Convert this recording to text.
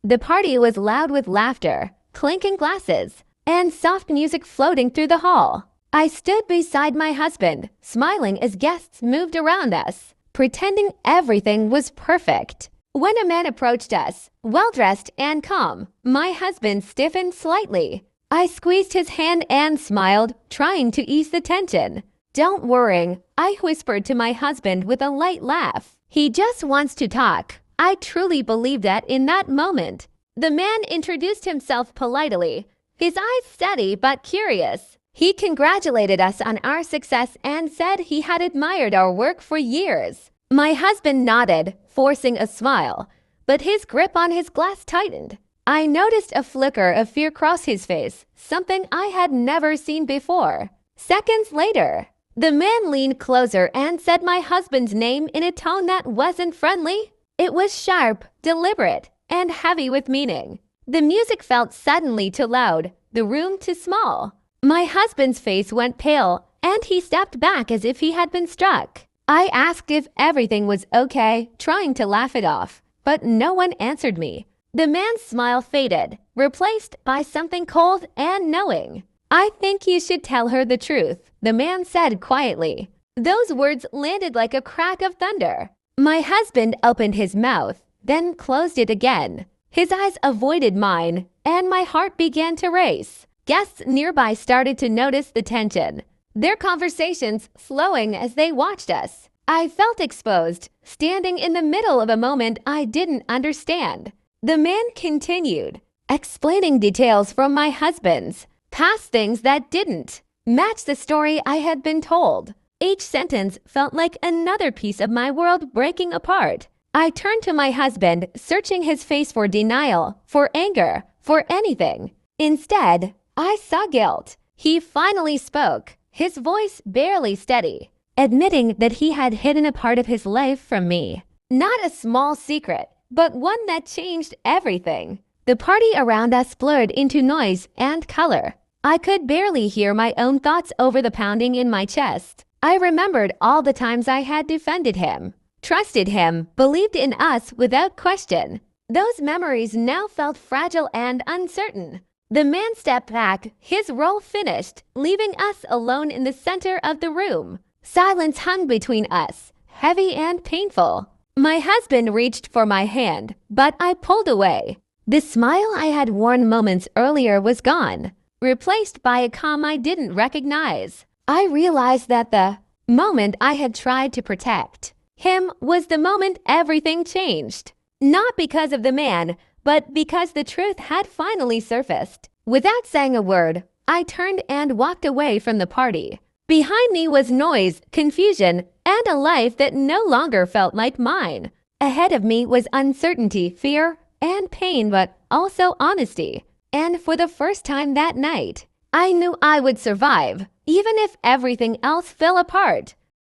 The party was loud with laughter, clinking glasses, and soft music floating through the hall. I stood beside my husband, smiling as guests moved around us, pretending everything was perfect. When a man approached us, well-dressed and calm, my husband stiffened slightly. I squeezed his hand and smiled, trying to ease the tension. "Don't worry," I whispered to my husband with a light laugh. "He just wants to talk." I truly believed that in that moment. The man introduced himself politely, his eyes steady but curious. He congratulated us on our success and said he had admired our work for years. My husband nodded, forcing a smile, but his grip on his glass tightened. I noticed a flicker of fear cross his face, something I had never seen before. Seconds later, the man leaned closer and said my husband's name in a tone that wasn't friendly. It was sharp, deliberate, and heavy with meaning. The music felt suddenly too loud, the room too small. My husband's face went pale, and he stepped back as if he had been struck. I asked if everything was okay, trying to laugh it off, but no one answered me. The man's smile faded, replaced by something cold and knowing. "I think you should tell her the truth," the man said quietly. Those words landed like a crack of thunder. My husband opened his mouth, then closed it again. His eyes avoided mine, and my heart began to race. Guests nearby started to notice the tension, their conversations slowing as they watched us. I felt exposed, standing in the middle of a moment I didn't understand. The man continued, explaining details from my husband's past, things that didn't match the story I had been told. Each sentence felt like another piece of my world breaking apart. I turned to my husband, searching his face for denial, for anger, for anything. Instead, I saw guilt. He finally spoke, his voice barely steady, admitting that he had hidden a part of his life from me. Not a small secret, but one that changed everything. The party around us blurred into noise and color. I could barely hear my own thoughts over the pounding in my chest. I remembered all the times I had defended him, trusted him, believed in us without question. Those memories now felt fragile and uncertain. The man stepped back, his role finished, leaving us alone in the center of the room. Silence hung between us, heavy and painful. My husband reached for my hand, but I pulled away. The smile I had worn moments earlier was gone, replaced by a calm I didn't recognize. I realized that the moment I had tried to protect him was the moment everything changed. Not because of the man, but because the truth had finally surfaced. Without saying a word, I turned and walked away from the party. Behind me was noise, confusion, and a life that no longer felt like mine. Ahead of me was uncertainty, fear, and pain, but also honesty. And for the first time that night, I knew I would survive, even if everything else fell apart.